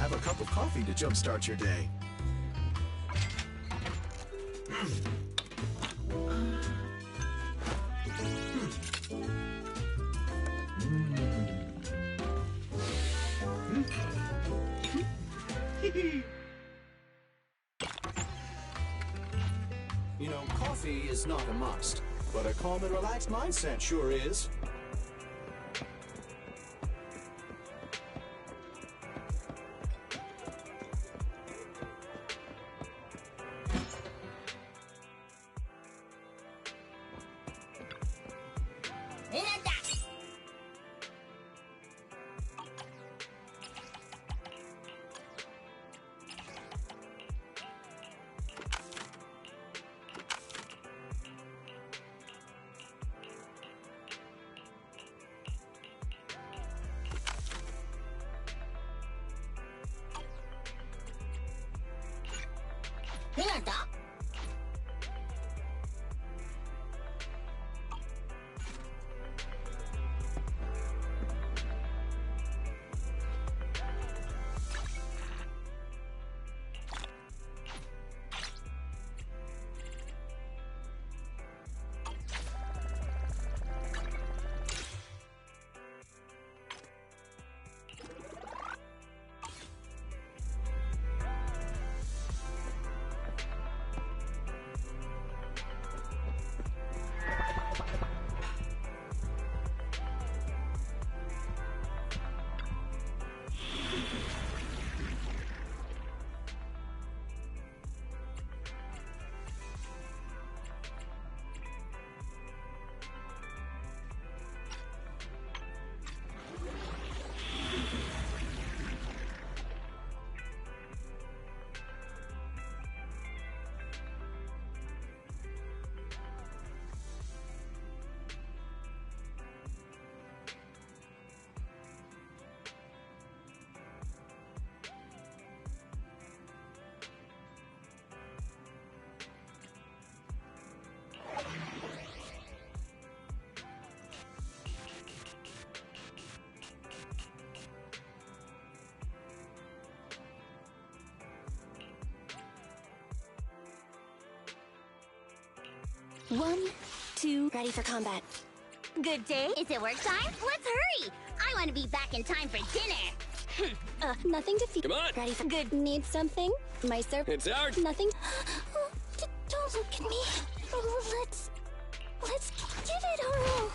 have a cup of coffee to jumpstart your day. You know, coffee is not a must, but a calm and relaxed mindset sure is. One, two, ready for combat. Good day. Is it work time? Let's hurry. I want to be back in time for dinner. Nothing to feed. Come on. Ready for Good. Need something? My serv. It's ours. Nothing. Don't look at me. Let's get it, Oro.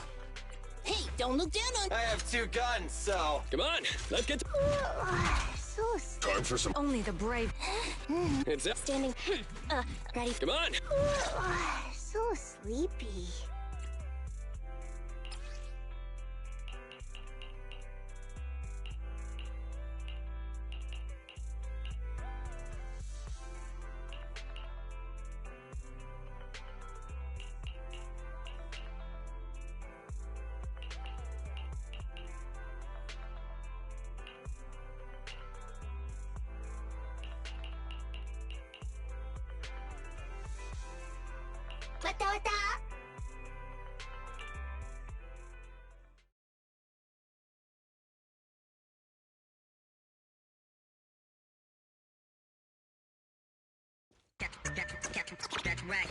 Hey, don't look down on. I have 2 guns, so... Come on, let's get. So Time for some. only the brave. It's up. Standing. Ready. Come on. So sleepy. Wata. That's right.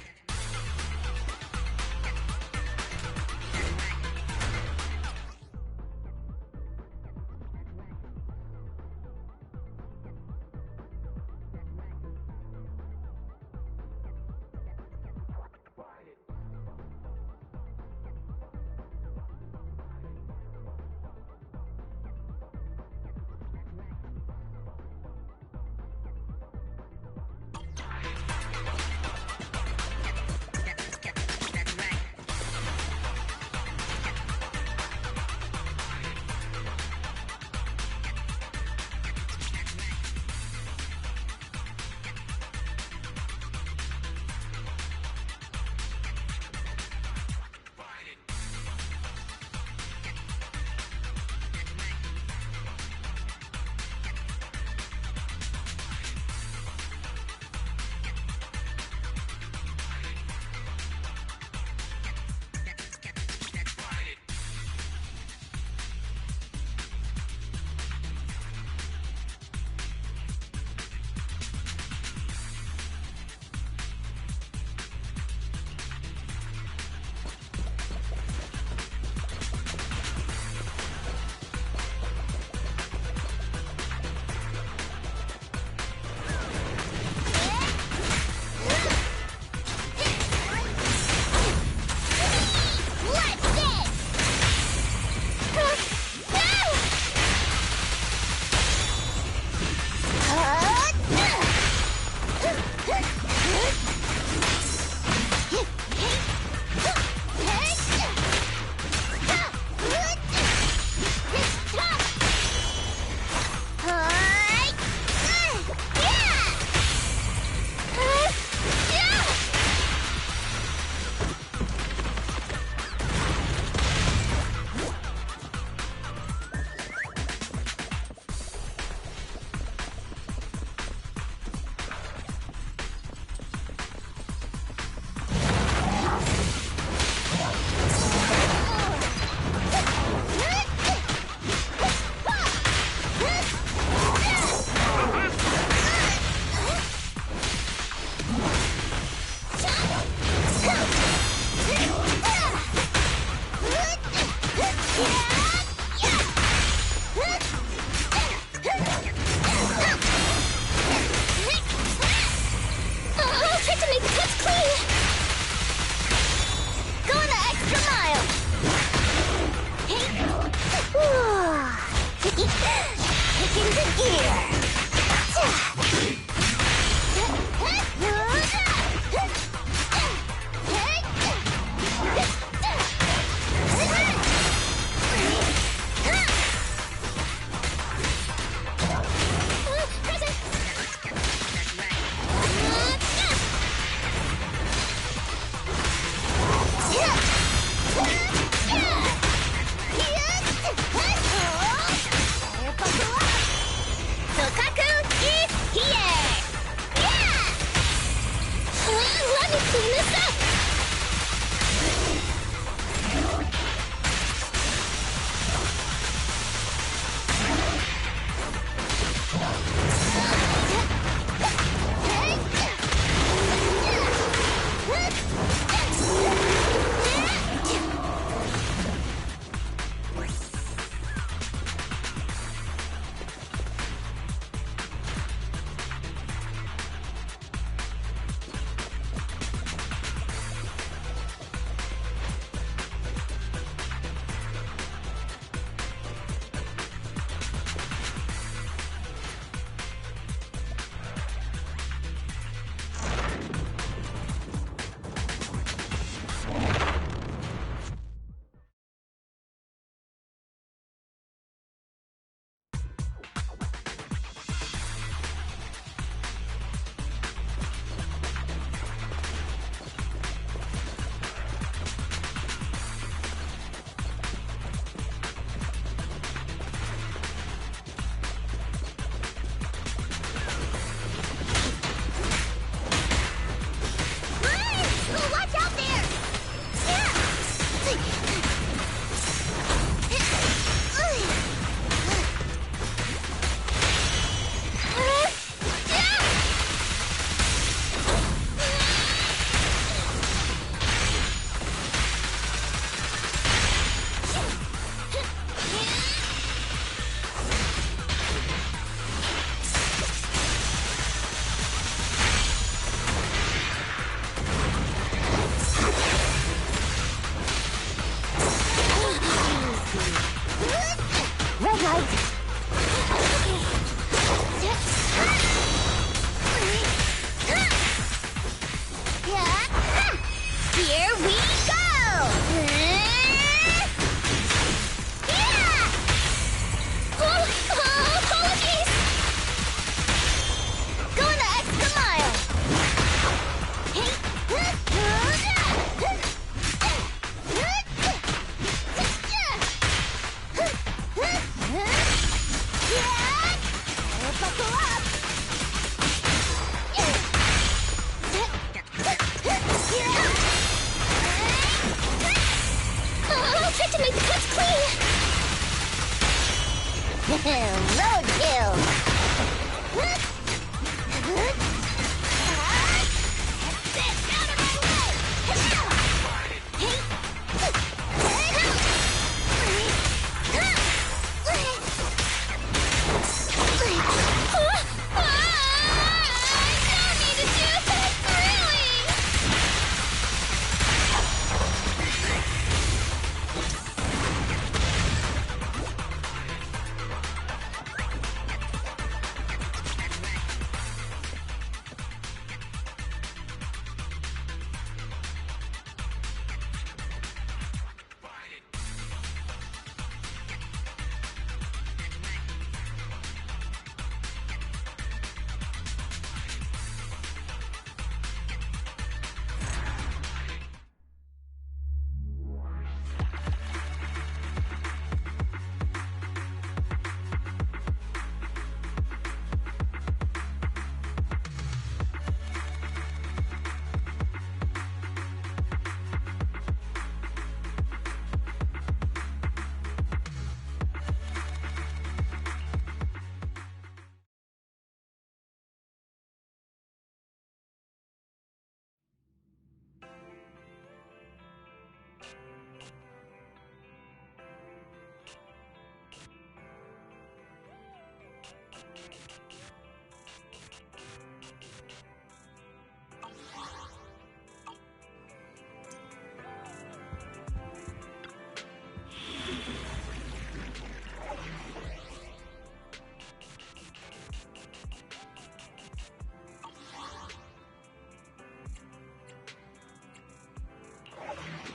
Here we go! Apologies! Going the extra mile! Buckle up! I'll try to make the cuts clean! Roadkill! Out of my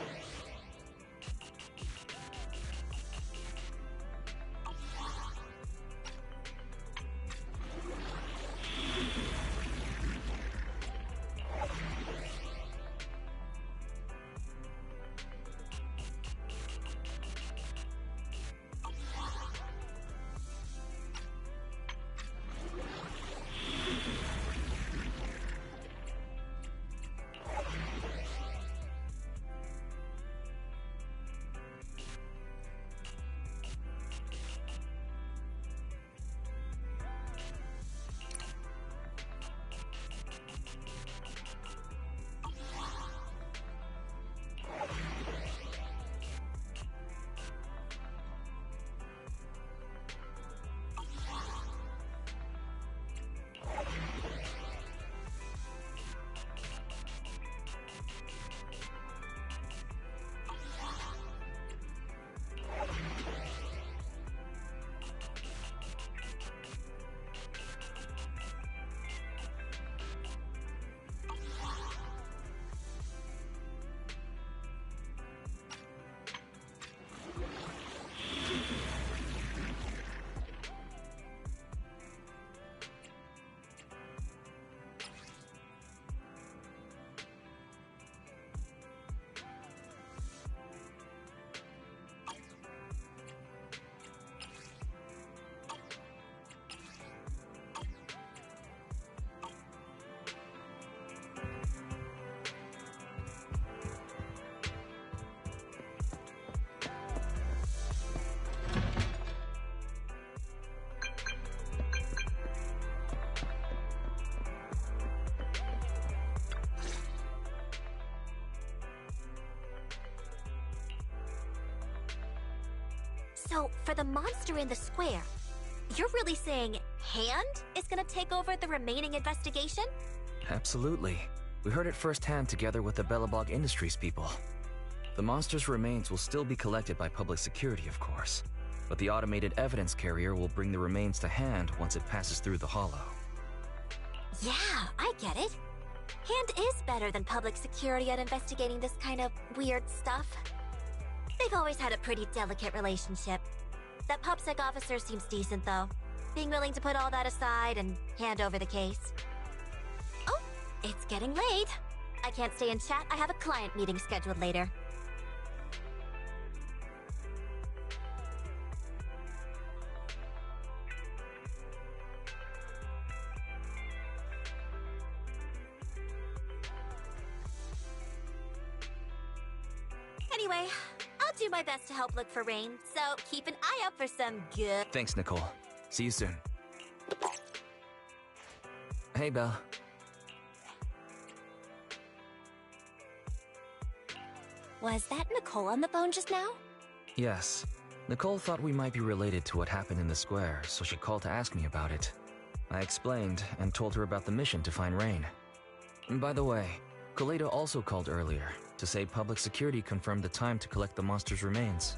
So, for the monster in the square, you're really saying Hand is gonna take over the remaining investigation? Absolutely. We heard it firsthand together with the Belobog Industries people. The monster's remains will still be collected by public security, of course. but the automated evidence carrier will bring the remains to hand once it passes through the hollow. Yeah, I get it. Hand is better than public security at investigating this kind of weird stuff. They've always had a pretty delicate relationship. That PubSec officer seems decent, though, being willing to put all that aside and hand over the case. Oh, it's getting late. I can't stay and chat. I have a client meeting scheduled later. Anyway, I'll do my best to help look for Rain, so keep an eye out for some good... Thanks, Nicole. See you soon. Hey, Belle. Was that Nicole on the phone just now? Yes. Nicole thought we might be related to what happened in the square, so she called to ask me about it. I explained and told her about the mission to find Rain. And by the way, Kaleida also called earlier to say public security confirmed the time to collect the monster's remains.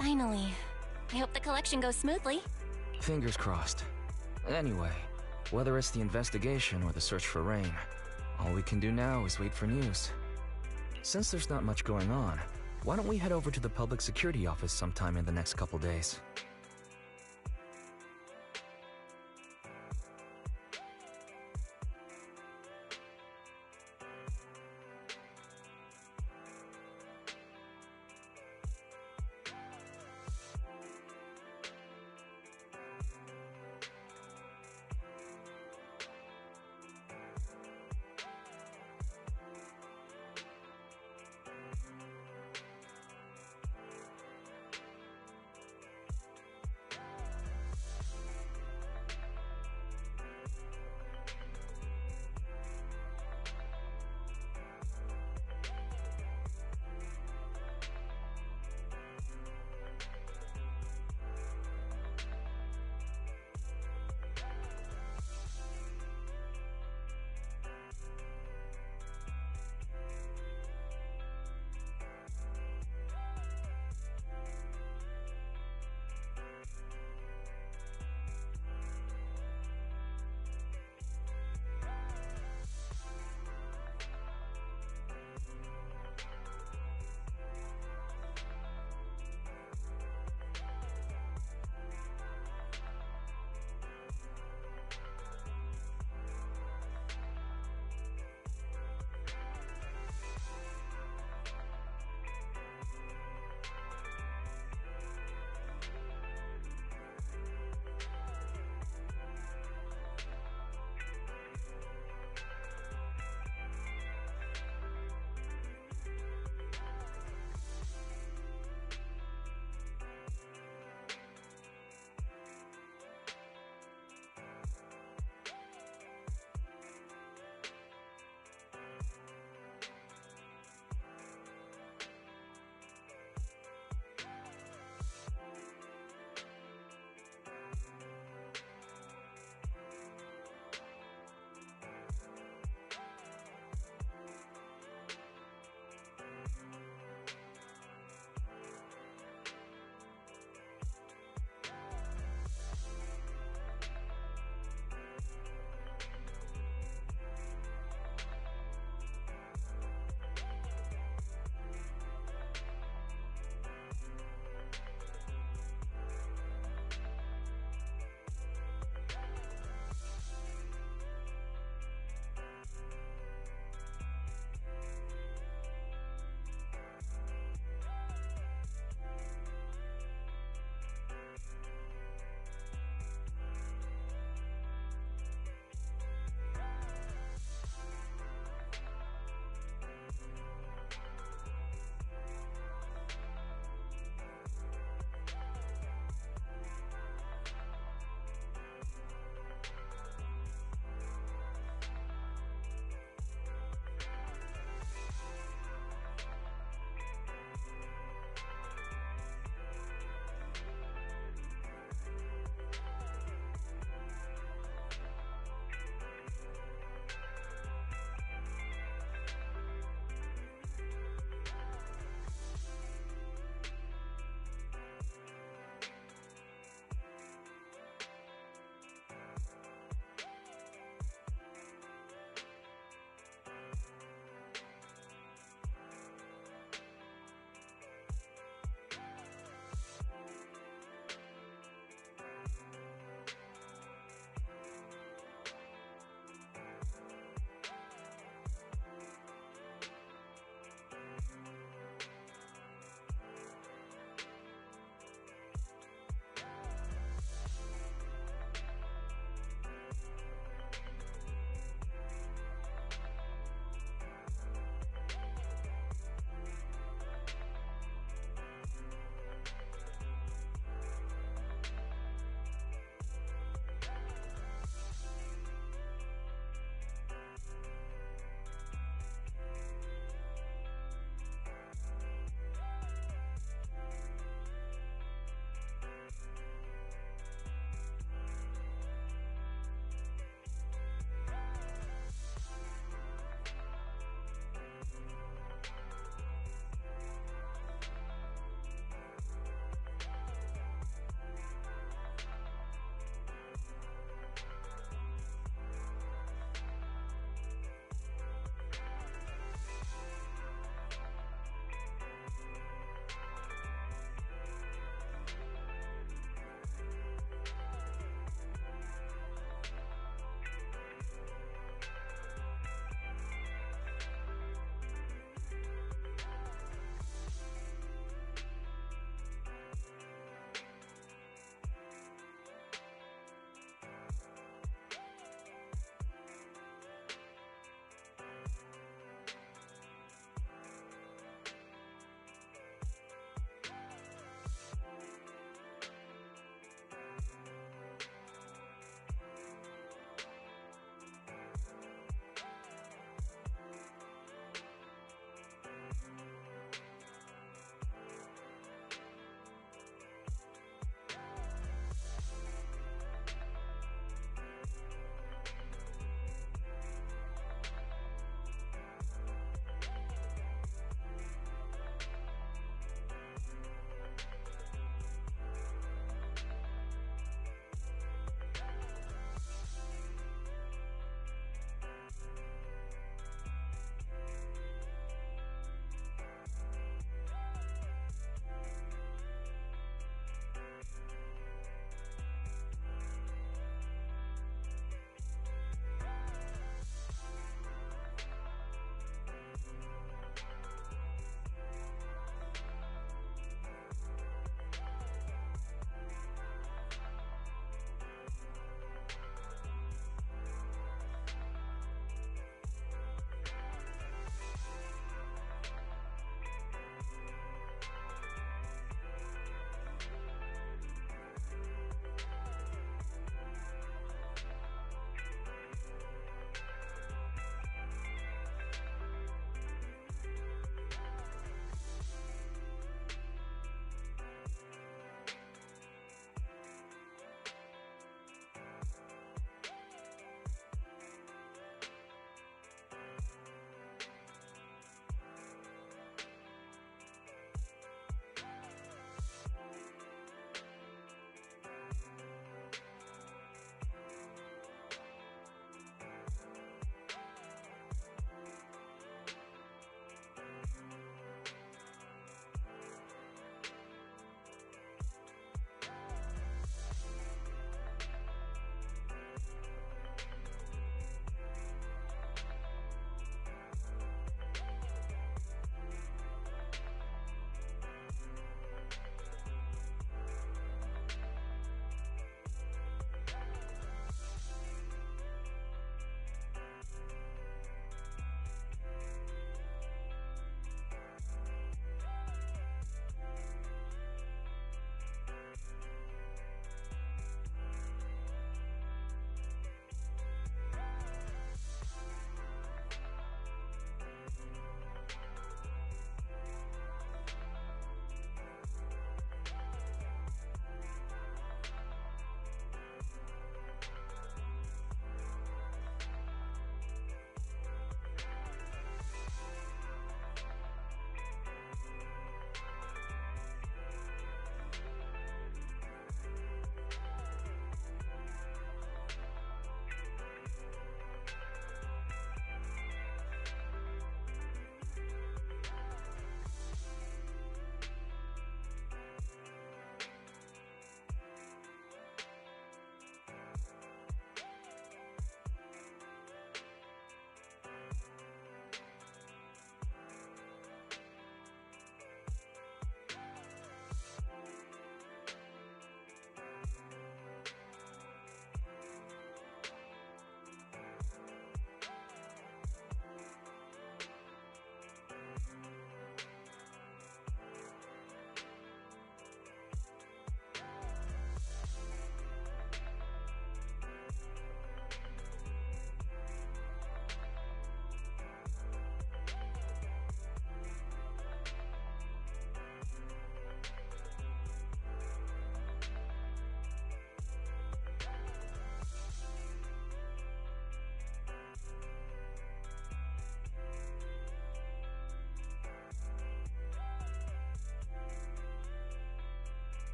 Finally. I hope the collection goes smoothly. Fingers crossed. Anyway, whether it's the investigation or the search for Rain, all we can do now is wait for news. Since there's not much going on, why don't we head over to the public security office sometime in the next couple days?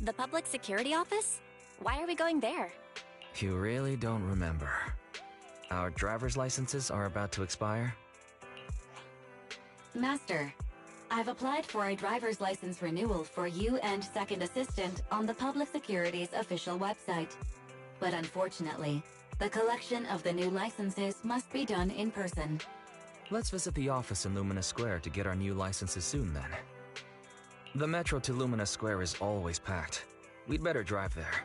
The public security office? Why are we going there? You really don't remember. Our driver's licenses are about to expire. Master, I've applied for a driver's license renewal for you and second assistant on the Public Security's official website. But unfortunately, the collection of the new licenses must be done in person. Let's visit the office in Lumina Square to get our new licenses soon then. The metro to Lumina Square is always packed. We'd better drive there.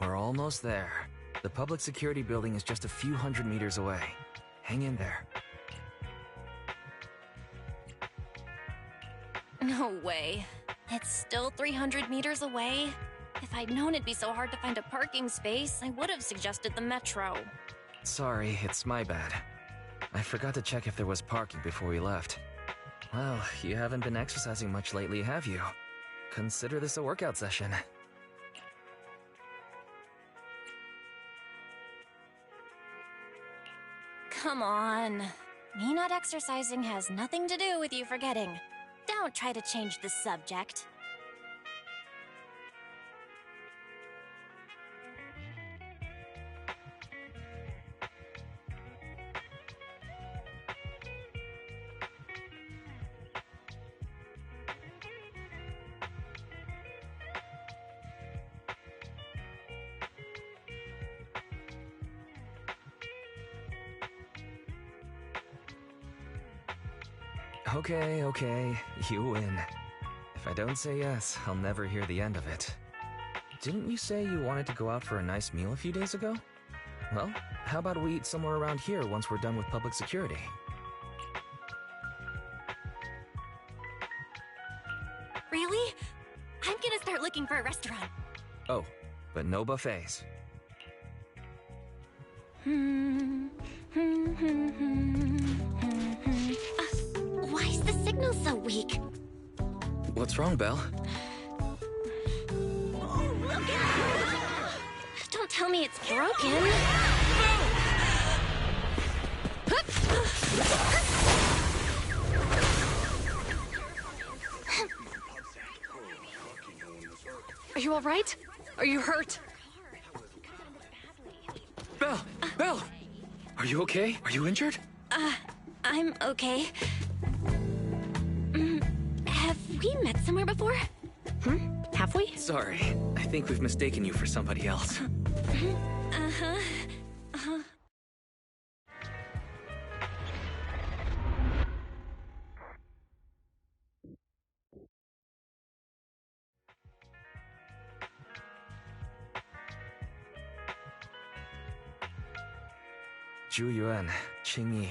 We're almost there. The public security building is just a few hundred meters away. Hang in there. No way. It's still 300 meters away? If I'd known it'd be so hard to find a parking space, I would have suggested the metro. Sorry, it's my bad. I forgot to check if there was parking before we left. Well, you haven't been exercising much lately, have you? Consider this a workout session. Come on. Me not exercising has nothing to do with you forgetting. Don't try to change the subject. Okay, you win. If I don't say yes, I'll never hear the end of it. Didn't you say you wanted to go out for a nice meal a few days ago? Well, how about we eat somewhere around here once we're done with public security? Really? I'm gonna start looking for a restaurant. Oh, but no buffets. Why is the signal so weak? What's wrong, Belle? Don't tell me it's broken. Are you all right? Are you hurt? Belle! Are you okay? Are you injured? I'm okay. Have we met somewhere before? Have we? Sorry, I think we've mistaken you for somebody else. Zhu Yuan, Qing Yi,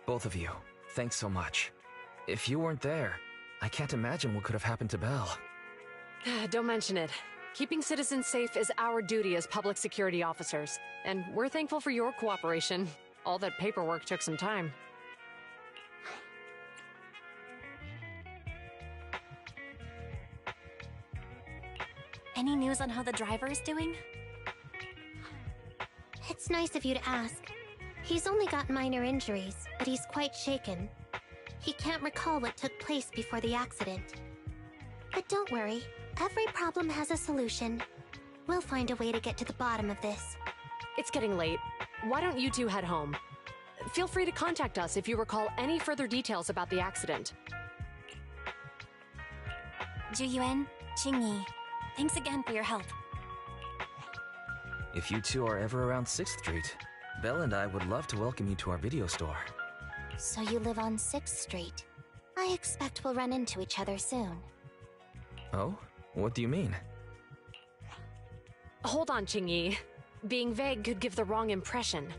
both of you, thanks so much. If you weren't there, I can't imagine what could have happened to Belle. Don't mention it. Keeping citizens safe is our duty as public security officers, and we're thankful for your cooperation. All that paperwork took some time. Any news on how the driver is doing? It's nice of you to ask. He's only got minor injuries, but he's quite shaken. He can't recall what took place before the accident. But don't worry, every problem has a solution. We'll find a way to get to the bottom of this. It's getting late. Why don't you two head home? Feel free to contact us if you recall any further details about the accident. Zhu Yuan, Qing Yi, thanks again for your help. If you two are ever around 6th Street, Belle and I would love to welcome you to our video store. So you live on 6th Street. I expect we'll run into each other soon. Oh? What do you mean? Hold on, Qing Yi. Being vague could give the wrong impression.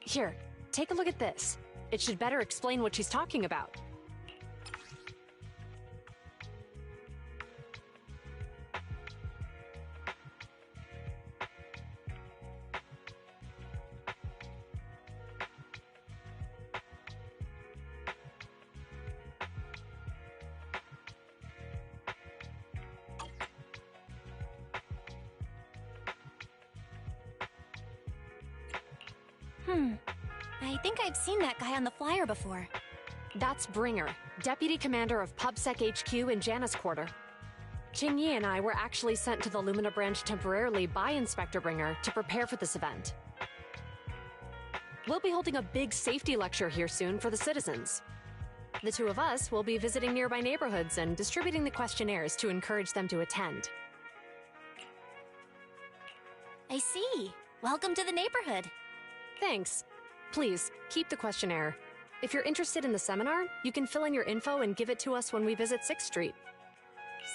Here, take a look at this. It should better explain what she's talking about. I think I've seen that guy on the flyer before. That's Bringer, Deputy Commander of PubSec HQ in Janus Quarter. Qing Yi and I were actually sent to the Lumina branch temporarily by Inspector Bringer to prepare for this event. We'll be holding a big safety lecture here soon for the citizens. The two of us will be visiting nearby neighborhoods and distributing the questionnaires to encourage them to attend. I see. Welcome to the neighborhood. Thanks. Please, keep the questionnaire. If you're interested in the seminar, you can fill in your info and give it to us when we visit 6th Street.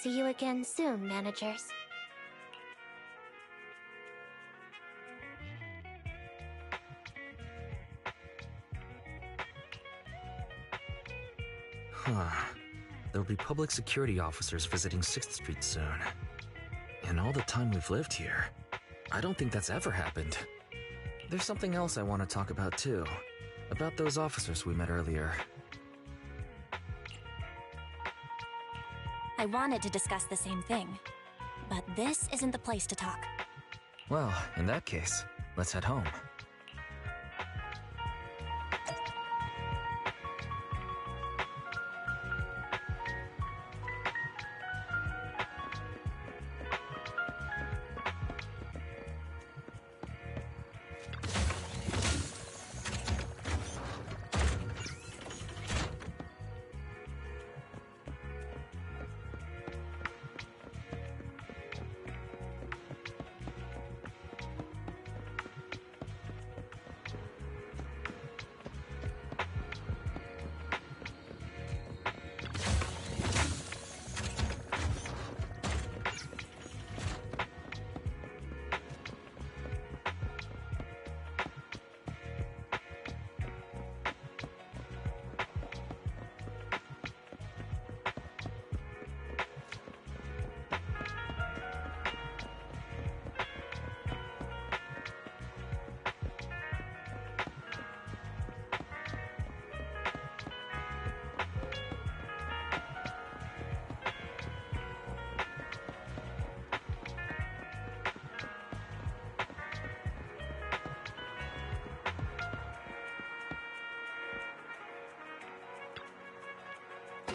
See you again soon, managers. Huh. There'll be public security officers visiting 6th Street soon. In all the time we've lived here, I don't think that's ever happened. There's something else I want to talk about too. About those officers we met earlier. I wanted to discuss the same thing, but this isn't the place to talk. Well, in that case, let's head home.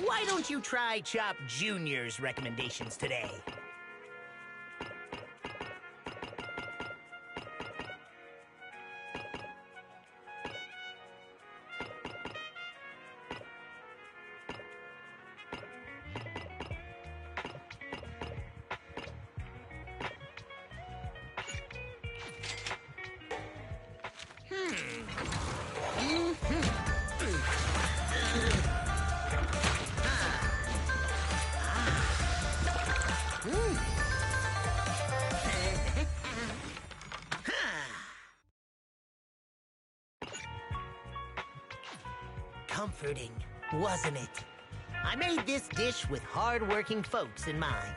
Why don't you try Chop Jr.'s recommendations today? Comforting, wasn't it? I made this dish with hard-working folks in mind.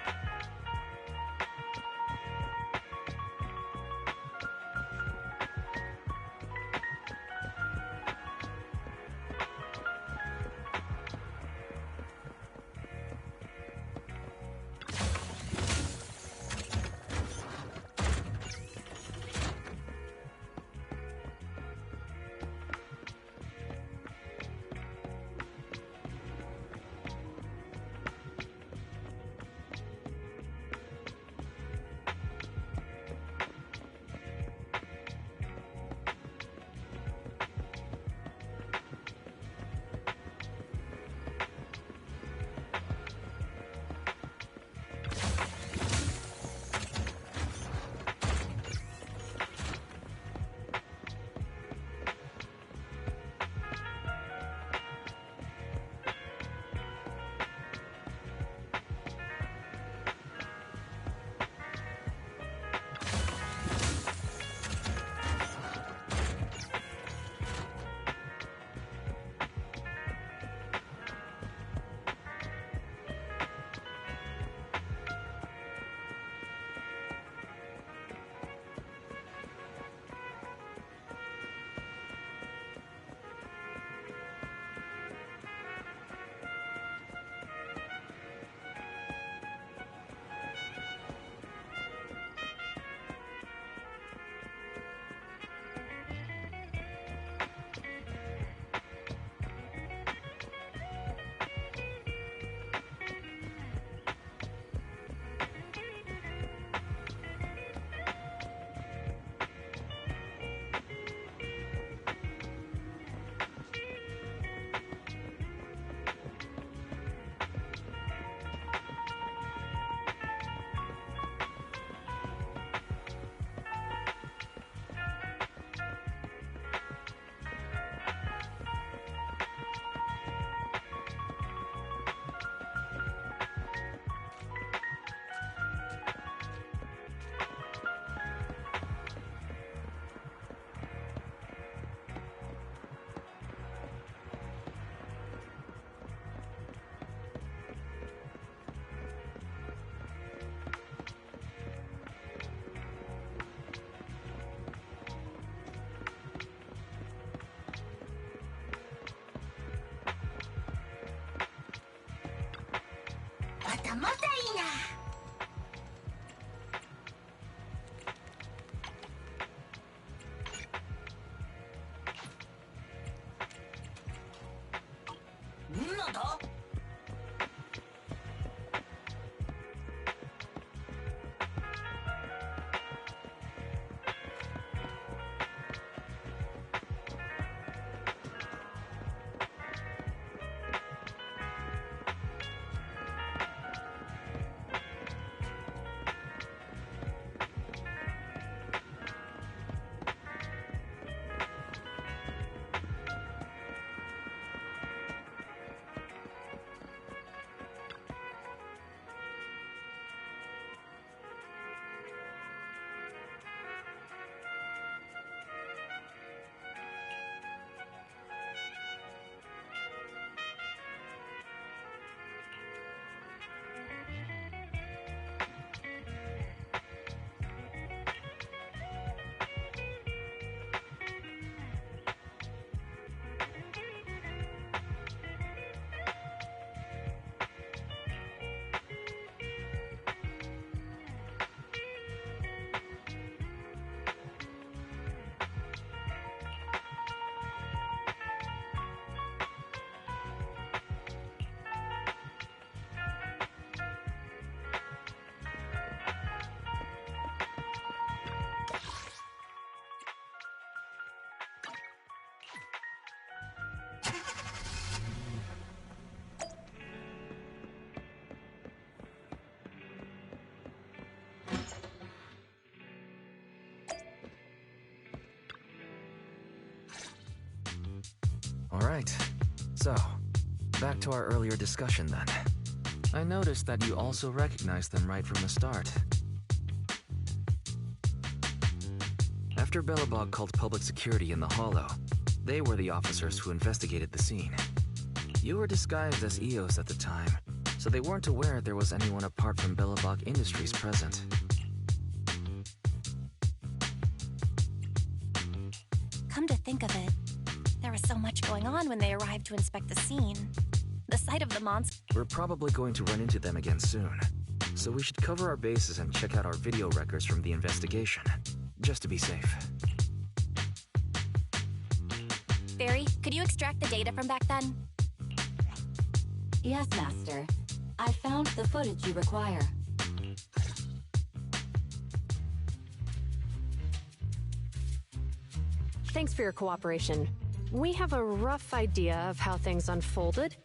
Alright, so, back to our earlier discussion then. I noticed that you also recognized them right from the start. After Belobog called public security in the Hollow, they were the officers who investigated the scene. You were disguised as EOS at the time, so they weren't aware there was anyone apart from Belobog Industries present. Come to think of it, there was so much going on when they arrived to inspect the scene. The sight of the monster... We're probably going to run into them again soon, so we should cover our bases and check out our video records from the investigation, just to be safe. Barry, could you extract the data from back then? Yes, Master. I found the footage you require. Thanks for your cooperation. We have a rough idea of how things unfolded.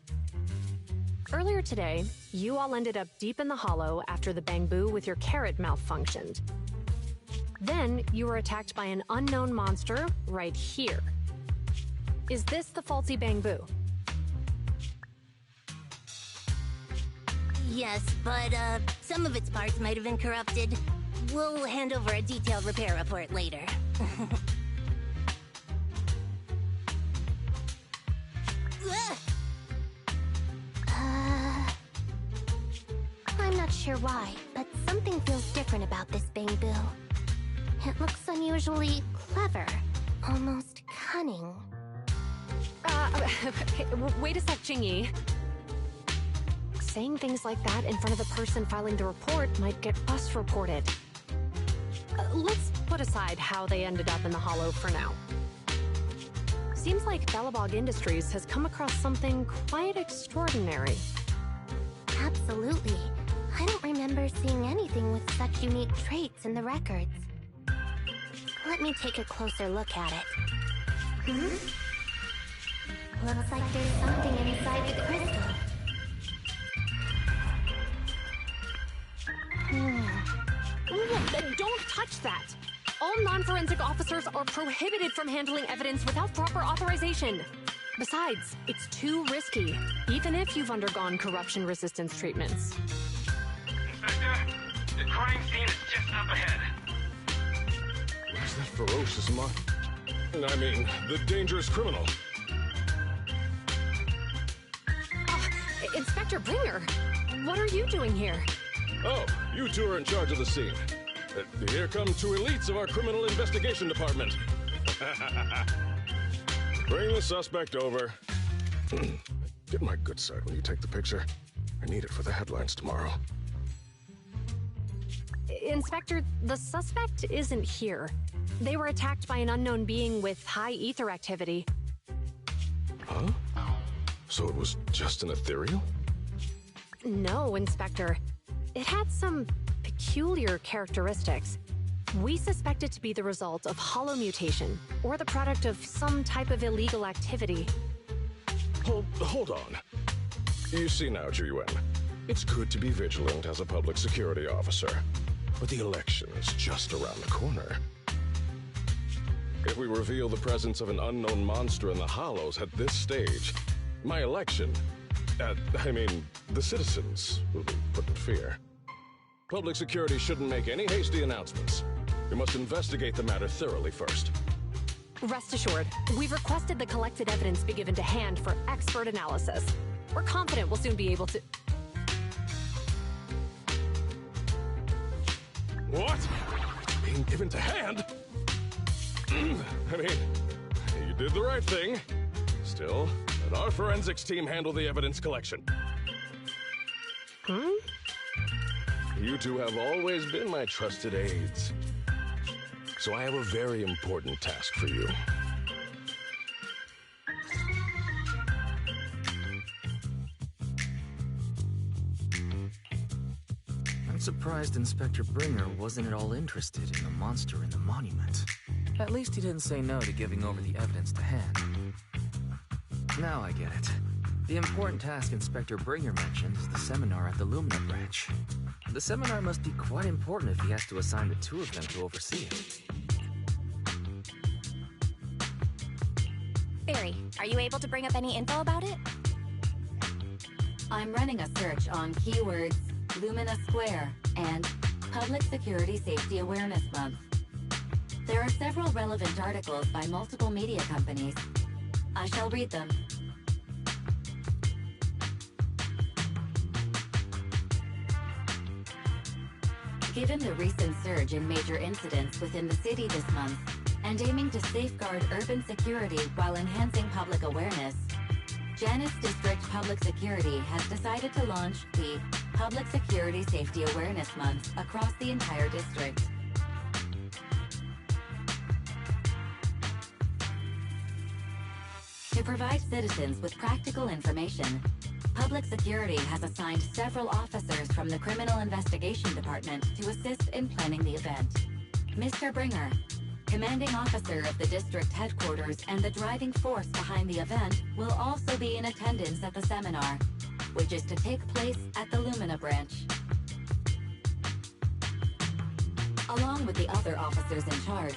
Earlier today, you all ended up deep in the Hollow after the Bangbu with your carrot malfunctioned. Then, you were attacked by an unknown monster right here. Is this the faulty Bangbu? Yes, but some of its parts might have been corrupted. We'll hand over a detailed repair report later. I'm not sure why, but something feels different about this Bangbu. It looks unusually clever, almost cunning. Wait a sec, Jingyi. Saying things like that in front of the person filing the report might get us reported. Let's put aside how they ended up in the Hollow for now. Seems like Belobog Industries has come across something quite extraordinary. Absolutely. I don't remember seeing anything with such unique traits in the records. Let me take a closer look at it. Looks like there's something inside the crystal. Don't touch that! All non-forensic officers are prohibited from handling evidence without proper authorization. Besides, it's too risky, even if you've undergone corruption resistance treatments. Inspector, the crime scene is just up ahead. Where's that ferocious I mean, the dangerous criminal. Inspector Bringer, what are you doing here? Oh, you two are in charge of the scene. Here come two elites of our criminal investigation department. Bring the suspect over. Get my good side when you take the picture. I need it for the headlines tomorrow. Inspector, the suspect isn't here. They were attacked by an unknown being with high ether activity. Huh? So it was just an ethereal? No, Inspector. It had some peculiar characteristics. We suspect it to be the result of holomutation, or the product of some type of illegal activity. Hold on. You see now, Ju-Yuan, it's good to be vigilant as a public security officer, but the election is just around the corner. If we reveal the presence of an unknown monster in the Hollows at this stage, my election, the citizens will be put in fear. Public security shouldn't make any hasty announcements. We must investigate the matter thoroughly first. Rest assured, we've requested the collected evidence be given to hand for expert analysis. We're confident we'll soon be able to... What? Being given to hand? You did the right thing. Still, let our forensics team handle the evidence collection. You two have always been my trusted aides. So I have a very important task for you. I'm surprised Inspector Bringer wasn't at all interested in the monster in the monument. At least he didn't say no to giving over the evidence to hand. Now I get it. The important task Inspector Bringer mentioned is the seminar at the Lumina branch. The seminar must be quite important if he has to assign the two of them to oversee it. Barry, are you able to bring up any info about it? I'm running a search on keywords Lumina Square and Public Security Safety Awareness Month. There are several relevant articles by multiple media companies. I shall read them. Given the recent surge in major incidents within the city this month, and aiming to safeguard urban security while enhancing public awareness, Janus District Public Security has decided to launch the Public Security Safety Awareness Month across the entire district. To provide citizens with practical information, Public Security has assigned several officers from the Criminal Investigation Department to assist in planning the event. Mr. Bringer, commanding officer of the district headquarters and the driving force behind the event, will also be in attendance at the seminar, which is to take place at the Lumina branch. Along with the other officers in charge,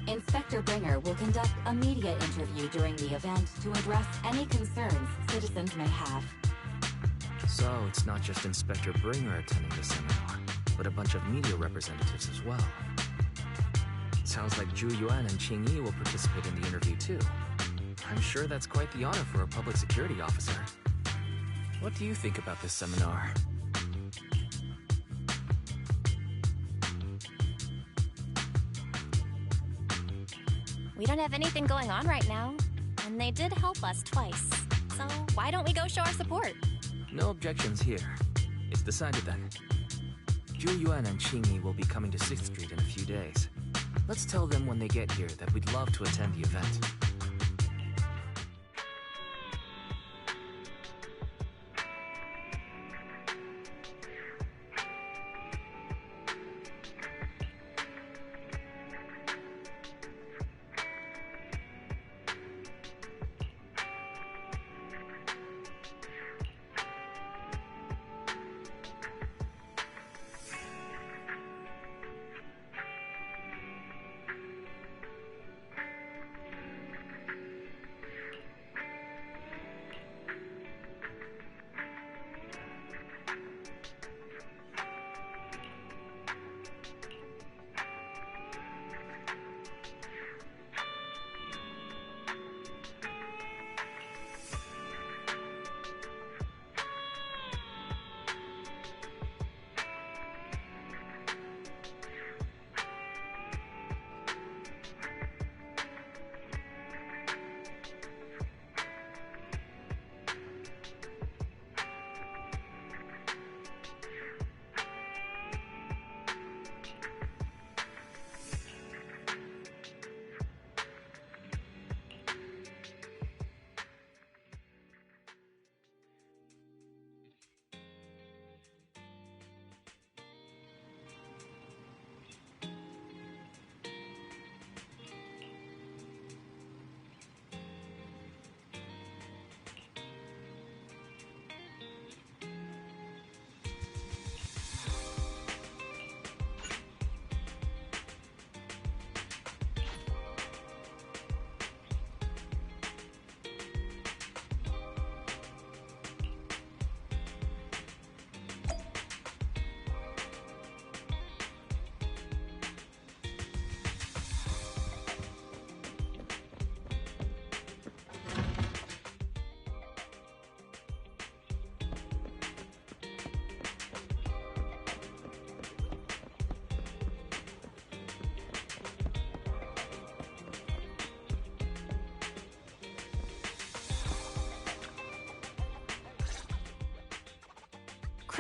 Inspector Bringer will conduct a media interview during the event to address any concerns citizens may have. So it's not just Inspector Bringer attending the seminar, but a bunch of media representatives as well. Sounds like Ju-Yuan and Qing-Yi will participate in the interview too. I'm sure that's quite the honor for a public security officer. What do you think about this seminar? We don't have anything going on right now, and they did help us twice. So why don't we go show our support? No objections here. It's decided then. Ju-Yuan and Qing-Yi will be coming to 6th Street in a few days. Let's tell them when they get here that we'd love to attend the event.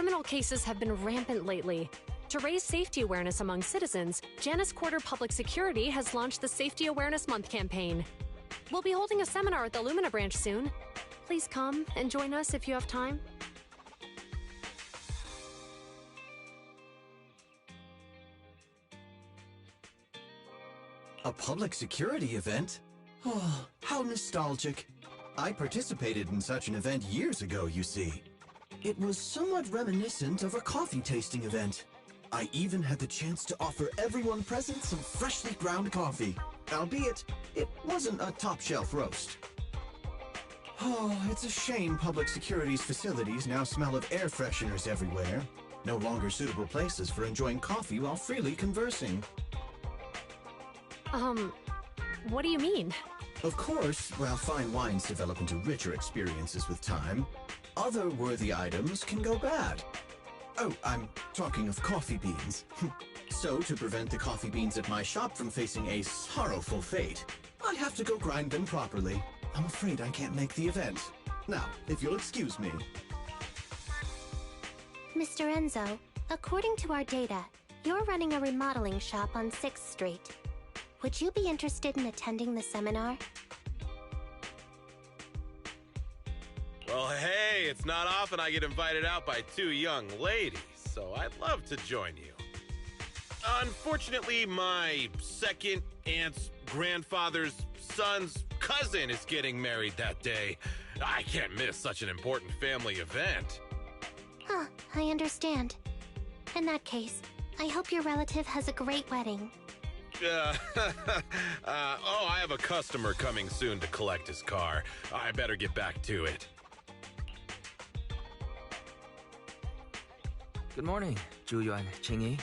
criminal cases have been rampant lately. To raise safety awareness among citizens, Janus Quarter Public Security has launched the Safety Awareness Month campaign. We'll be holding a seminar at the Lumina branch soon. Please come and join us if you have time. A public security event? Oh, how nostalgic. I participated in such an event years ago, you see. It was somewhat reminiscent of a coffee tasting event. I even had the chance to offer everyone present some freshly ground coffee, albeit it wasn't a top-shelf roast. Oh, it's a shame public security's facilities now smell of air fresheners everywhere. No longer suitable places for enjoying coffee while freely conversing. What do you mean? Of course, while fine wines develop into richer experiences with time, other worthy items can go bad. Oh, I'm talking of coffee beans. So, to prevent the coffee beans at my shop from facing a sorrowful fate, I have to go grind them properly. I'm afraid I can't make the event. Now, if you'll excuse me. Mr. Enzo, according to our data, you're running a remodeling shop on 6th Street. Would you be interested in attending the seminar? Well, hey, it's not often I get invited out by two young ladies, so I'd love to join you. Unfortunately, my second aunt's grandfather's son's cousin is getting married that day. I can't miss such an important family event. Huh, I understand. In that case, I hope your relative has a great wedding. I have a customer coming soon to collect his car. I better get back to it. Good morning, Zhu-Yuan, Qingyi.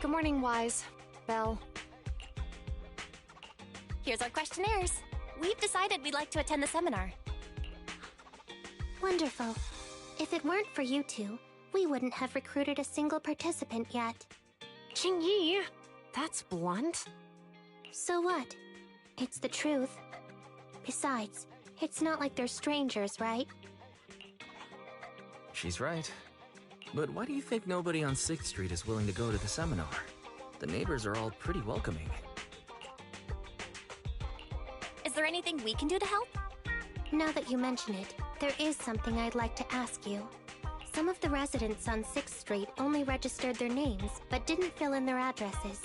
Good morning, Wise. Belle. Here's our questionnaires. We've decided we'd like to attend the seminar. Wonderful. If it weren't for you two, we wouldn't have recruited a single participant yet. Qingyi, that's blunt. So what? It's the truth. Besides, it's not like they're strangers, right? She's right. But why do you think nobody on 6th Street is willing to go to the seminar? The neighbors are all pretty welcoming. Is there anything we can do to help? Now that you mention it, there is something I'd like to ask you. Some of the residents on 6th Street only registered their names, but didn't fill in their addresses.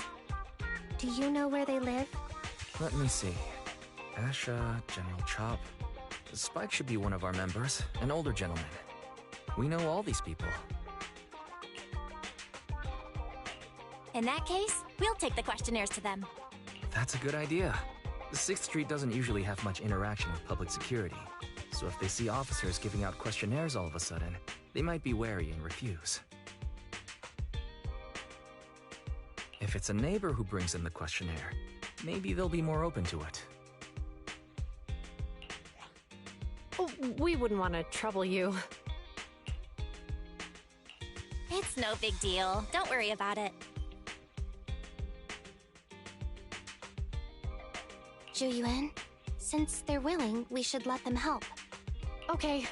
Do you know where they live? Let me see. Asha, General Chop. Spike should be one of our members, an older gentleman. We know all these people. In that case, we'll take the questionnaires to them. That's a good idea. 6th Street doesn't usually have much interaction with public security, so if they see officers giving out questionnaires all of a sudden, they might be wary and refuse. If it's a neighbor who brings in the questionnaire, maybe they'll be more open to it. Oh, we wouldn't want to trouble you. It's no big deal. Don't worry about it. Zhu-Yuan, since they're willing, we should let them help. Okay,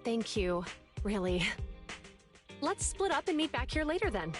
thank you. Really. Let's split up and meet back here later then.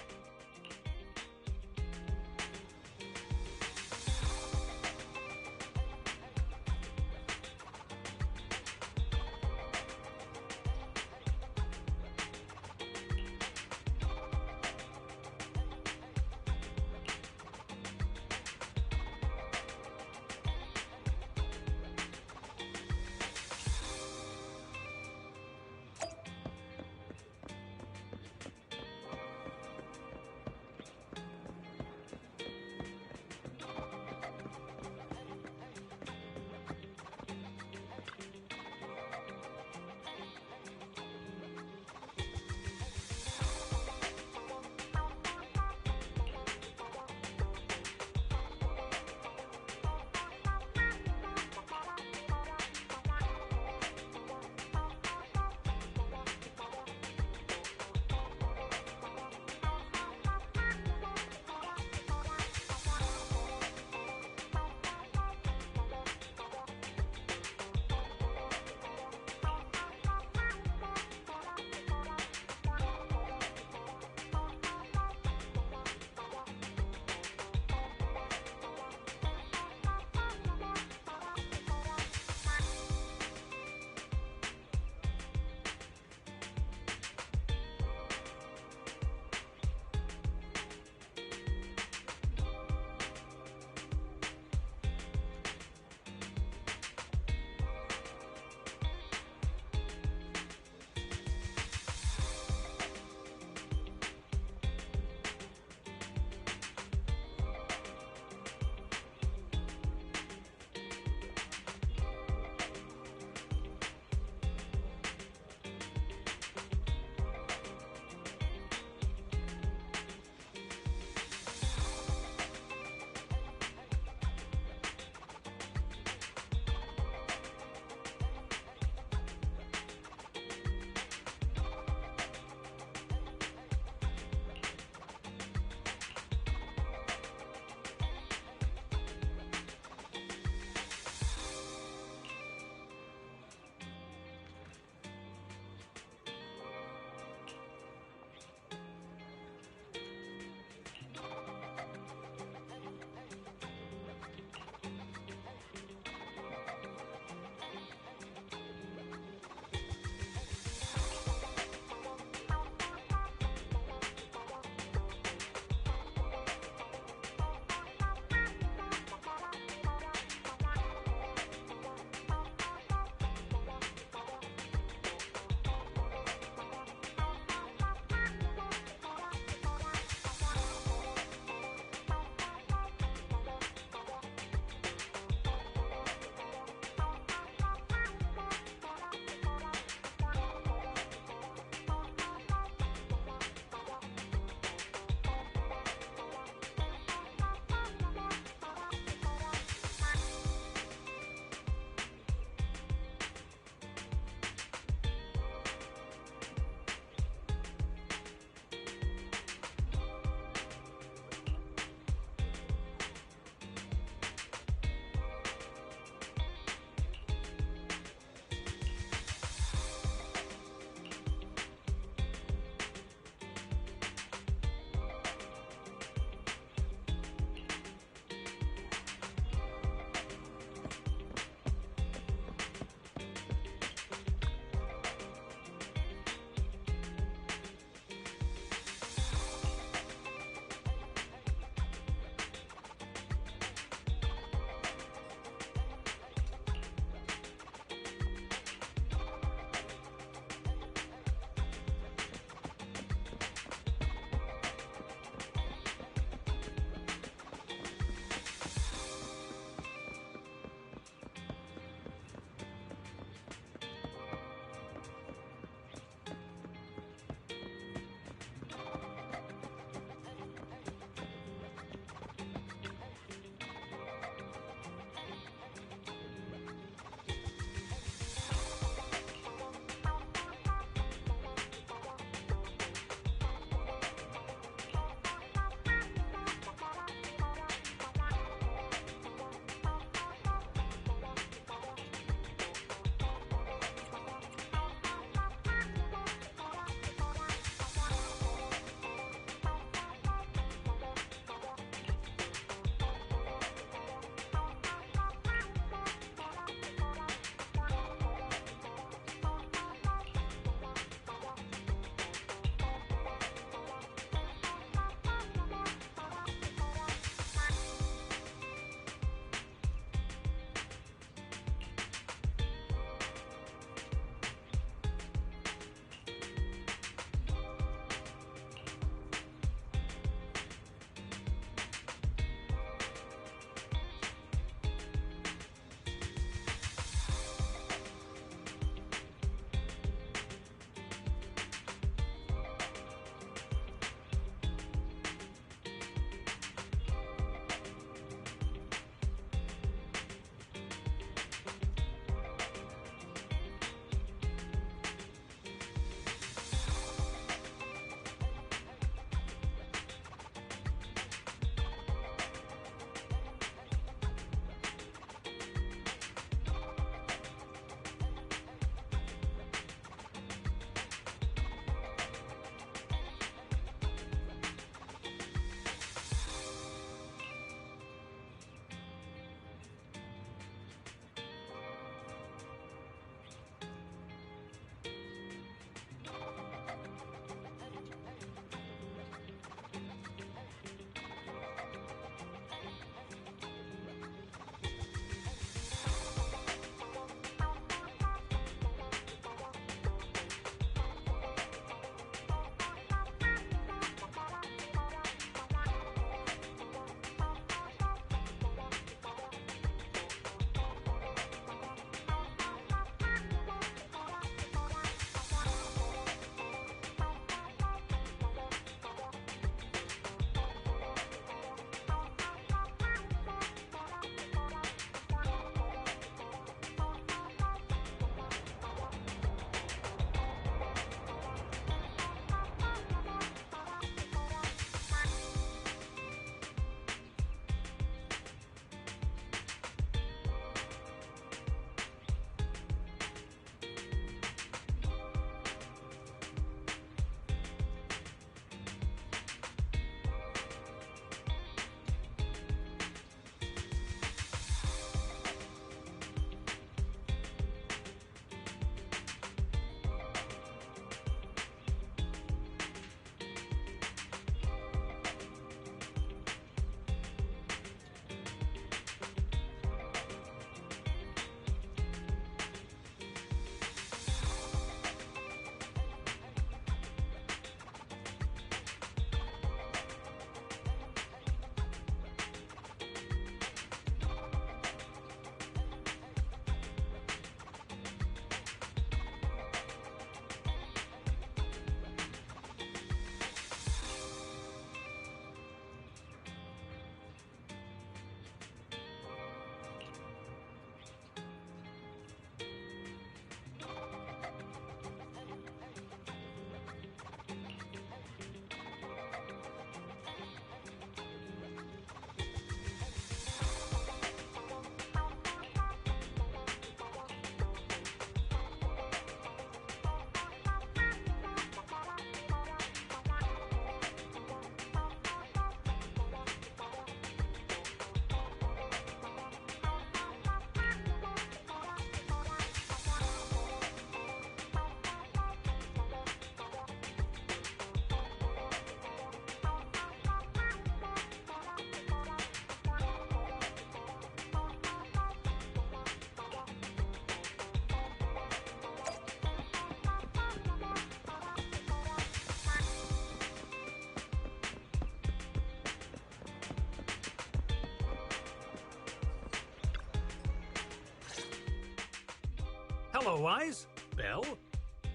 Hello, Wise. Belle?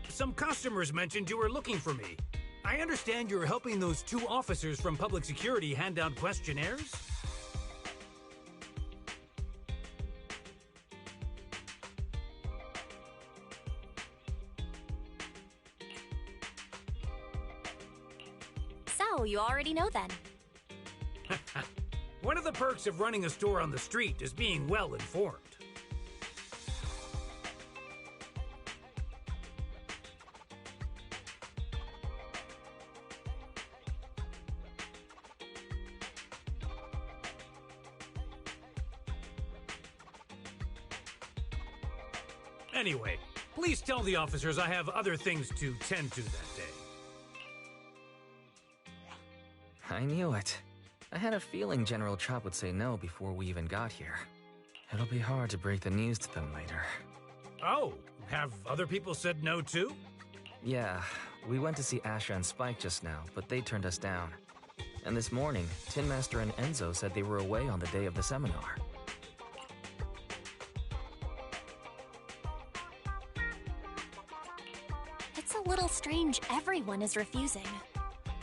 Some customers mentioned you were looking for me. I understand you're helping those 2 officers from public security hand out questionnaires? So, you already know then. One of the perks of running a store on the street is being well informed. Anyway, please tell the officers I have other things to tend to that day. I knew it. I had a feeling General Chop would say no before we even got here. It'll be hard to break the news to them later. Oh, have other people said no too? Yeah, we went to see Asha and Spike just now, but they turned us down. And this morning, Tin Master and Enzo said they were away on the day of the seminar. It's a little strange everyone is refusing.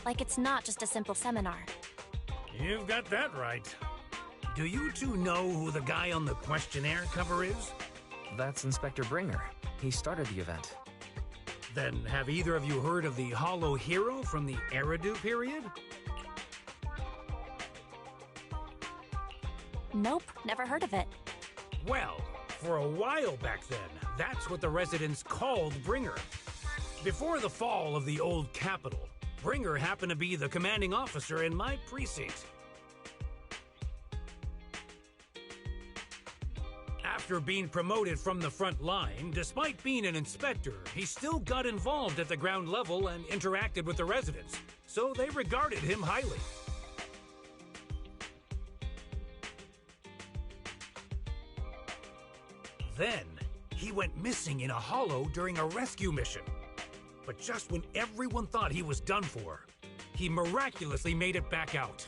Like it's not just a simple seminar. You've got that right. Do you 2 know who the guy on the questionnaire cover is? That's Inspector Bringer. He started the event. Then have either of you heard of the Hollow Hero from the Eridu period? Nope, never heard of it. Well, for a while back then, that's what the residents called Bringer. Before the fall of the old capital, Bringer happened to be the commanding officer in my precinct. After being promoted from the front line, despite being an inspector, he still got involved at the ground level and interacted with the residents, so they regarded him highly. Then, he went missing in a hollow during a rescue mission. But just when everyone thought he was done for, he miraculously made it back out.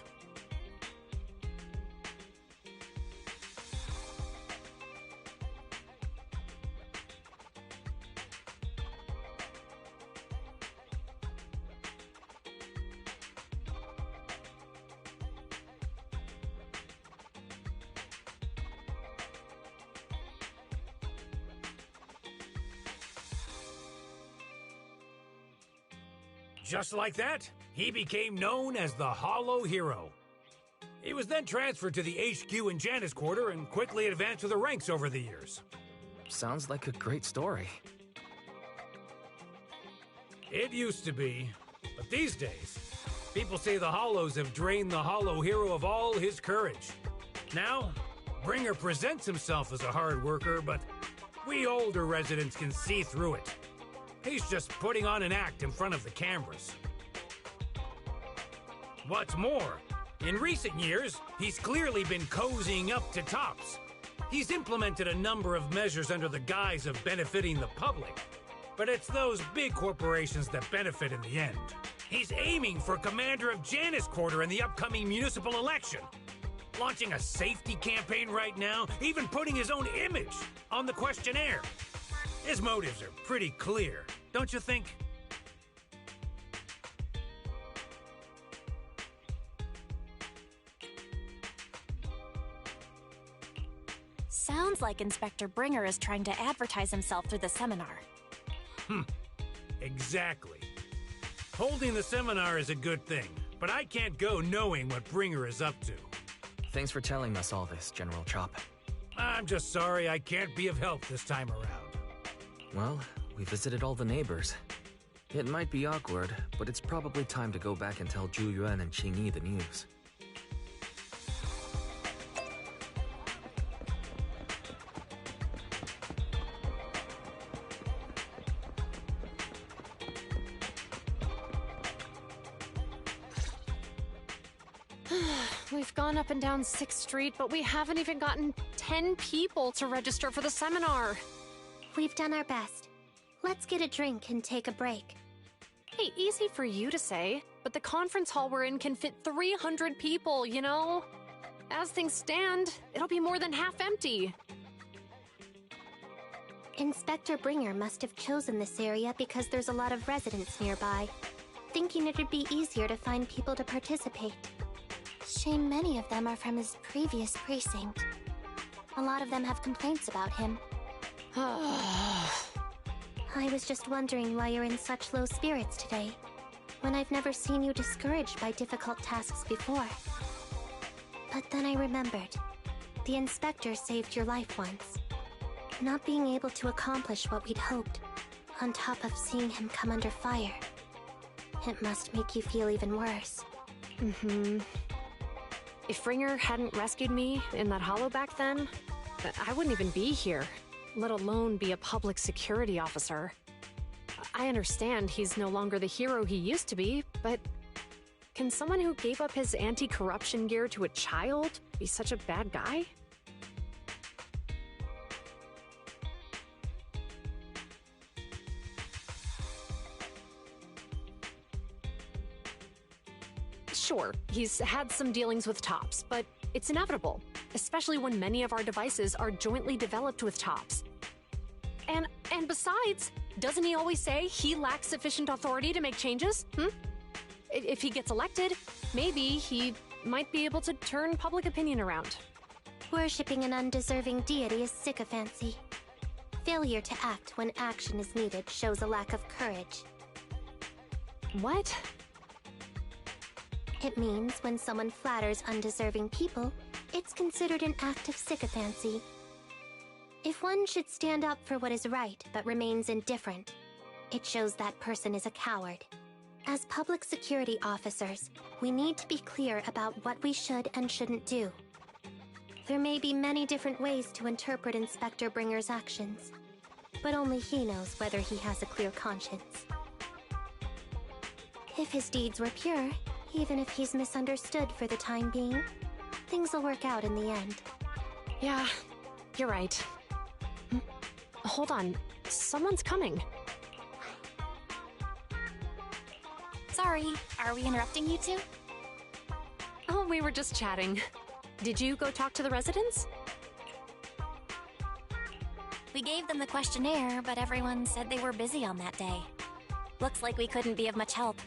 Just like that, he became known as the Hollow Hero. He was then transferred to the HQ in Janus Quarter and quickly advanced to the ranks over the years. Sounds like a great story. It used to be, but these days, people say the Hollows have drained the Hollow Hero of all his courage. Now, Bringer presents himself as a hard worker, but we older residents can see through it. He's just putting on an act in front of the cameras. What's more, in recent years, he's clearly been cozying up to Tops. He's implemented a number of measures under the guise of benefiting the public, but it's those big corporations that benefit in the end. He's aiming for commander of Janus Quarter in the upcoming municipal election, launching a safety campaign right now, even putting his own image on the questionnaire. His motives are pretty clear, don't you think? Sounds like Inspector Bringer is trying to advertise himself through the seminar. Exactly. Holding the seminar is a good thing, but I can't go knowing what Bringer is up to. Thanks for telling us all this, General Chop. I'm just sorry I can't be of help this time around. Well, we visited all the neighbors. It might be awkward, but it's probably time to go back and tell Zhu Yuan and Qing Yi the news. We've gone up and down 6th Street, but we haven't even gotten 10 people to register for the seminar. We've done our best. Let's get a drink and take a break. Hey, easy for you to say, but the conference hall we're in can fit 300 people, you know? As things stand, it'll be more than half empty. Inspector Bringer must have chosen this area because there's a lot of residents nearby, thinking it'd be easier to find people to participate. Shame many of them are from his previous precinct. A lot of them have complaints about him. I was just wondering why you're in such low spirits today, when I've never seen you discouraged by difficult tasks before. But then I remembered. The inspector saved your life once. Not being able to accomplish what we'd hoped, on top of seeing him come under fire. It must make you feel even worse. Mm-hmm. If Ringer hadn't rescued me in that hollow back then, I wouldn't even be here, let alone be a public security officer. I understand he's no longer the hero he used to be, but can someone who gave up his anti-corruption gear to a child be such a bad guy? Sure, he's had some dealings with Tops, but it's inevitable, especially when many of our devices are jointly developed with Tops. And besides, doesn't he always say he lacks sufficient authority to make changes? If he gets elected, maybe he might be able to turn public opinion around. Worshipping an undeserving deity is sycophancy. Failure to act when action is needed shows a lack of courage. What? It means when someone flatters undeserving people, it's considered an act of sycophancy. If one should stand up for what is right but remains indifferent, it shows that person is a coward. As public security officers, we need to be clear about what we should and shouldn't do. There may be many different ways to interpret Inspector Bringer's actions, but only he knows whether he has a clear conscience. If his deeds were pure, even if he's misunderstood for the time being, things will work out in the end. Yeah, you're right. Hold on, someone's coming. Sorry, are we interrupting you two? Oh, we were just chatting. Did you go talk to the residents? We gave them the questionnaire, but everyone said they were busy on that day. Looks like we couldn't be of much help.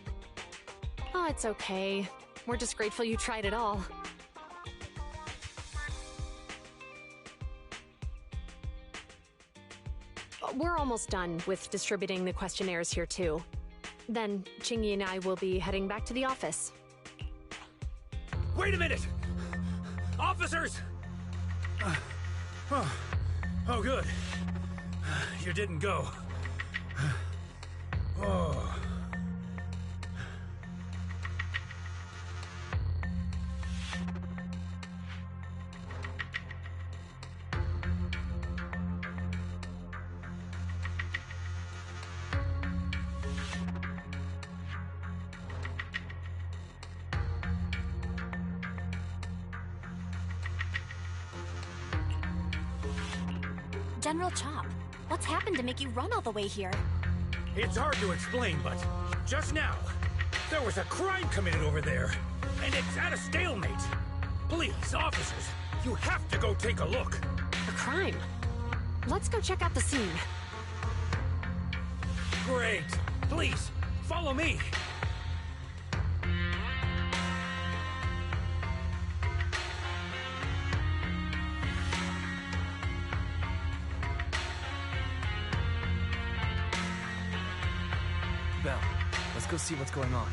Oh, it's okay. We're just grateful you tried it all. We're almost done with distributing the questionnaires here, too. Then, Chingy and I will be heading back to the office. Wait a minute! Officers! Oh, good. You didn't go. Oh. General Chop, what's happened to make you run all the way here? It's hard to explain, but just now, there was a crime committed over there, and it's at a stalemate. Please, officers, you have to go take a look. A crime? Let's go check out the scene. Great. Please, follow me. Belle, let's go see what's going on.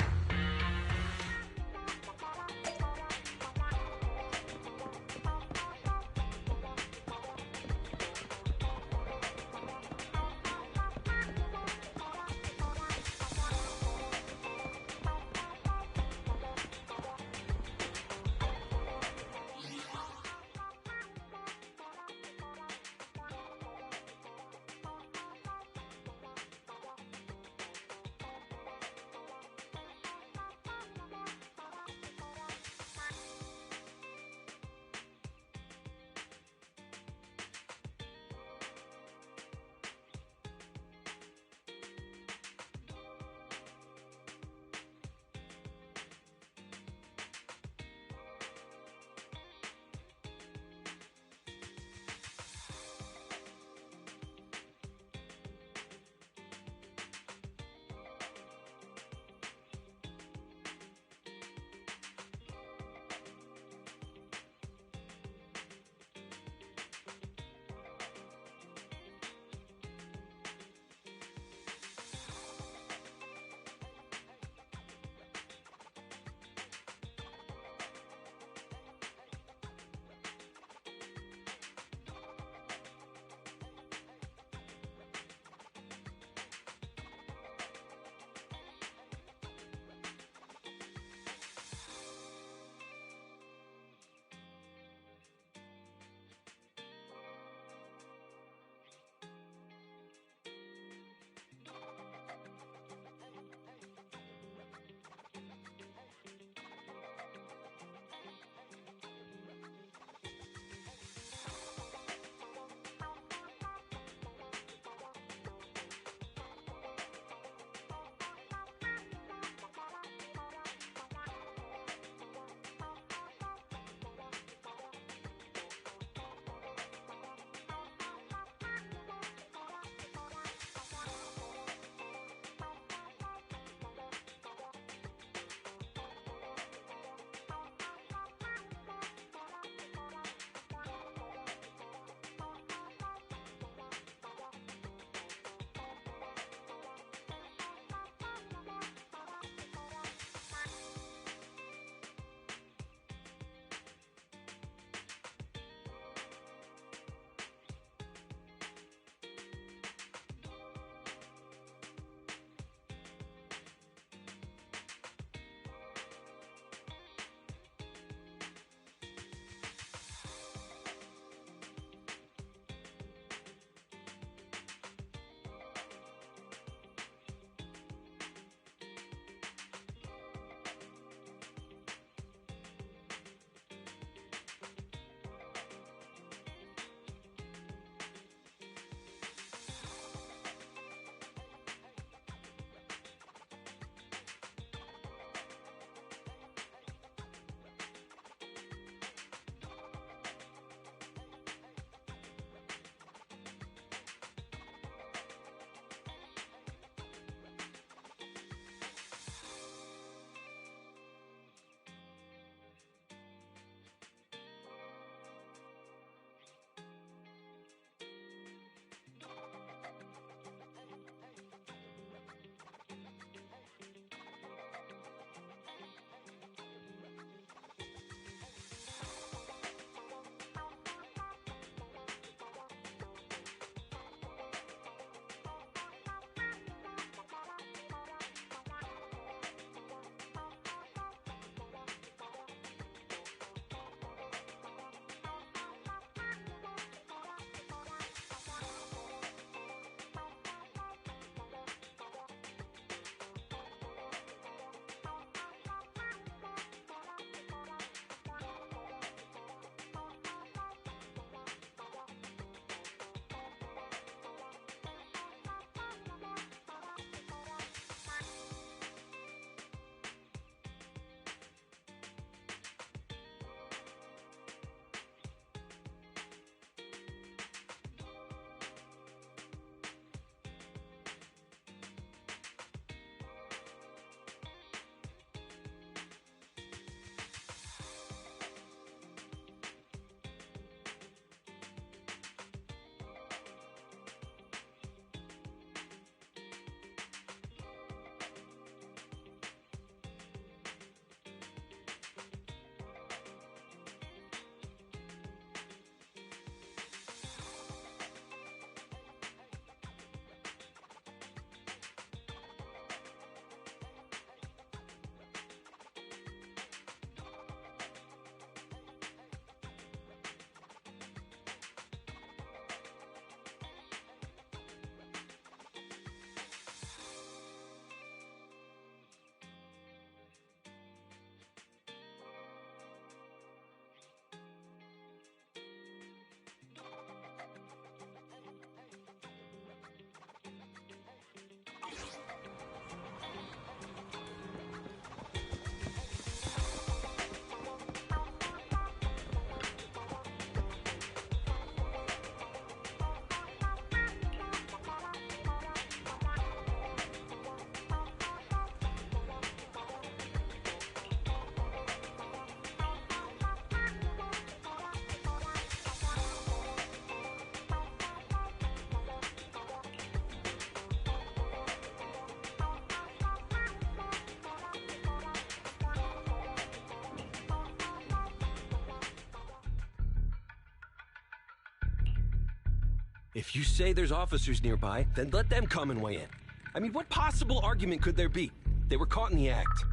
If you say there's officers nearby, then let them come and weigh in. I mean, what possible argument could there be? They were caught in the act.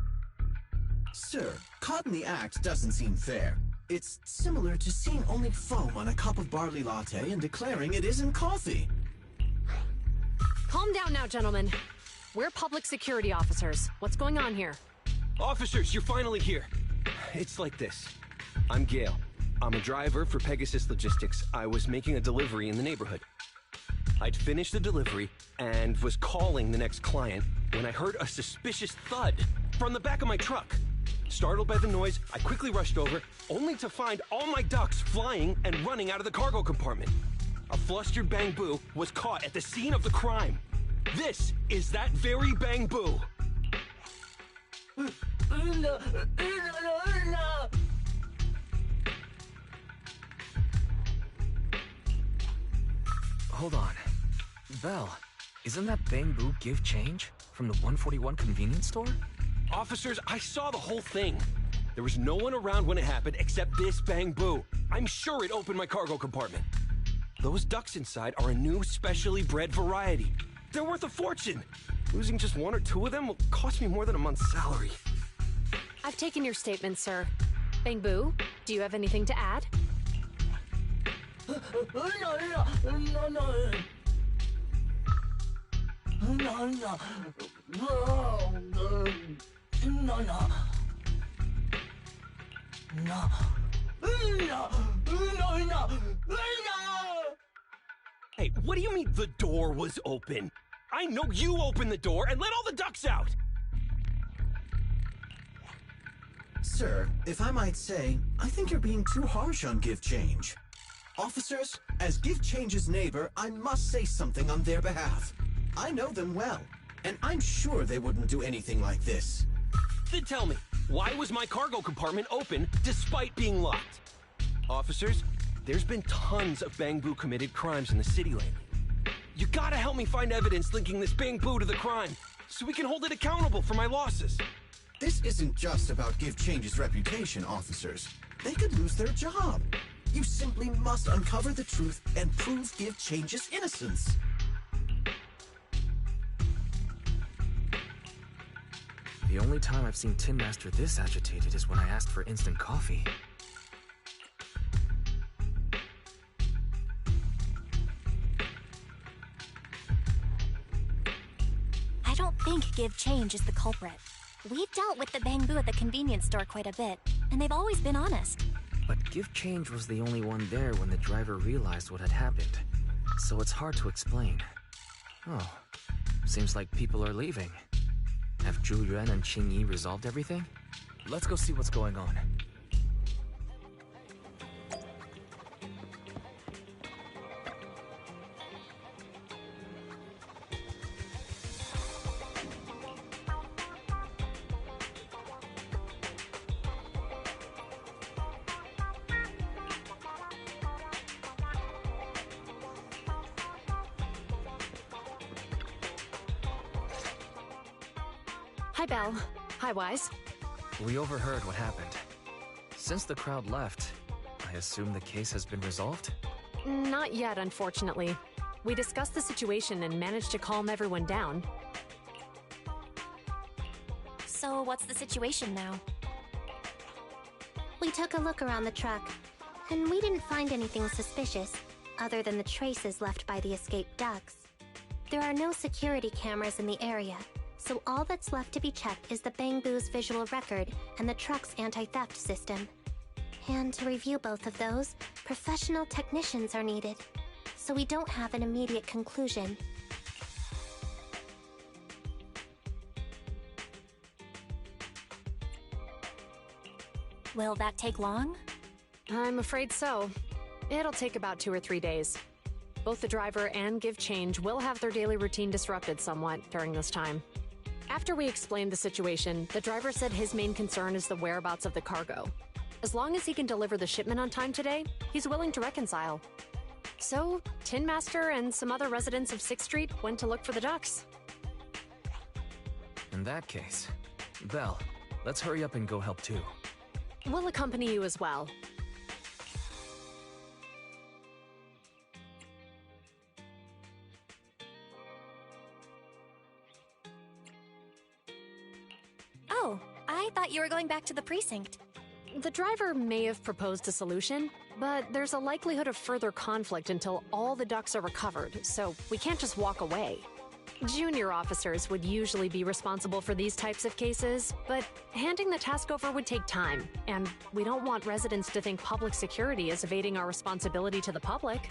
Sir, caught in the act doesn't seem fair. It's similar to seeing only foam on a cup of barley latte and declaring it isn't coffee. Calm down now, gentlemen. We're public security officers. What's going on here? Officers, you're finally here. It's like this. I'm Gale. I'm a driver for Pegasus Logistics. I was making a delivery in the neighborhood. I'd finished the delivery and was calling the next client when I heard a suspicious thud from the back of my truck. Startled by the noise, I quickly rushed over, only to find all my ducks flying and running out of the cargo compartment. A flustered Bang Boo was caught at the scene of the crime. This is that very Bang Boo. Hold on. Belle, isn't that Bang Boo give change from the 141 convenience store? Officers, I saw the whole thing. There was no one around when it happened except this Bang Boo. I'm sure it opened my cargo compartment. Those ducks inside are a new specially bred variety. They're worth a fortune. Losing just one or two of them will cost me more than a month's salary. I've taken your statement, sir. Bang Boo, do you have anything to add? Hey, what do you mean the door was open? I know you opened the door and let all the ducks out! Sir, if I might say, I think you're being too harsh on Give Change. Officers, as Give Change's neighbor, I must say something on their behalf. I know them well, and I'm sure they wouldn't do anything like this. Then tell me, why was my cargo compartment open despite being locked? Officers, there's been tons of Bang Boo committed crimes in the city lately. You gotta help me find evidence linking this Bang Boo to the crime, so we can hold it accountable for my losses. This isn't just about Give Change's reputation, officers. They could lose their job. You simply must uncover the truth and prove Give Change's innocence. The only time I've seen Tin Master this agitated is when I asked for instant coffee. I don't think Give Change is the culprit. We've dealt with the Bang Boo at the convenience store quite a bit, and they've always been honest. But Give Change was the only one there when the driver realized what had happened, so it's hard to explain. Oh, seems like people are leaving. Have Zhu Yuan and Qing Yi resolved everything? Let's go see what's going on. Hi, Belle. Hi, Wise. We overheard what happened. Since the crowd left, I assume the case has been resolved? Not yet, unfortunately. We discussed the situation and managed to calm everyone down. So what's the situation now? We took a look around the truck, and we didn't find anything suspicious, other than the traces left by the escaped ducks. There are no security cameras in the area, so all that's left to be checked is the Bang Boo's visual record and the truck's anti-theft system. And to review both of those, professional technicians are needed, so we don't have an immediate conclusion. Will that take long? I'm afraid so. It'll take about 2 or 3 days. Both the driver and Give Change will have their daily routine disrupted somewhat during this time. After we explained the situation, the driver said his main concern is the whereabouts of the cargo. As long as he can deliver the shipment on time today, he's willing to reconcile. So, Tin Master and some other residents of 6th Street went to look for the ducks. In that case, Belle, let's hurry up and go help too. We'll accompany you as well. thought you were going back to the precinct. The driver may have proposed a solution, but there's a likelihood of further conflict until all the ducks are recovered, so we can't just walk away. Junior officers would usually be responsible for these types of cases, but handing the task over would take time, and we don't want residents to think public security is evading our responsibility to the public.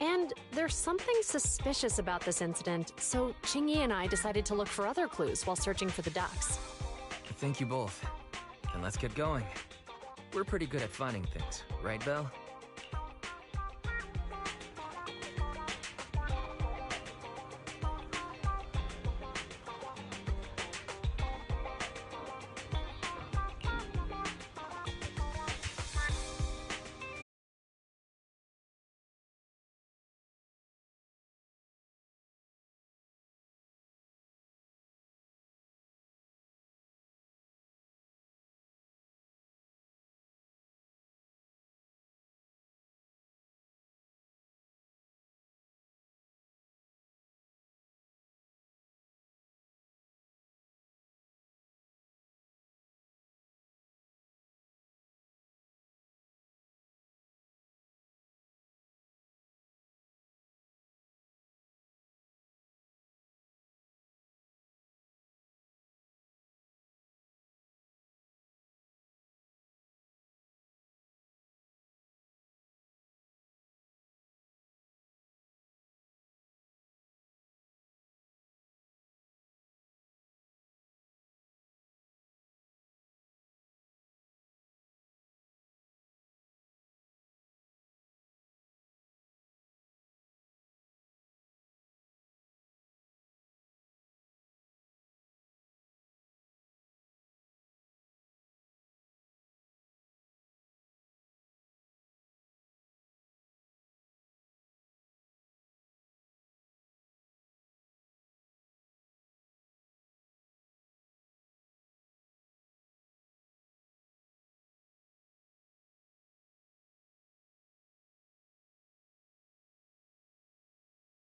And there's something suspicious about this incident, so Qingyi and I decided to look for other clues while searching for the ducks. Thank you both. And let's get going. We're pretty good at finding things, right, Belle?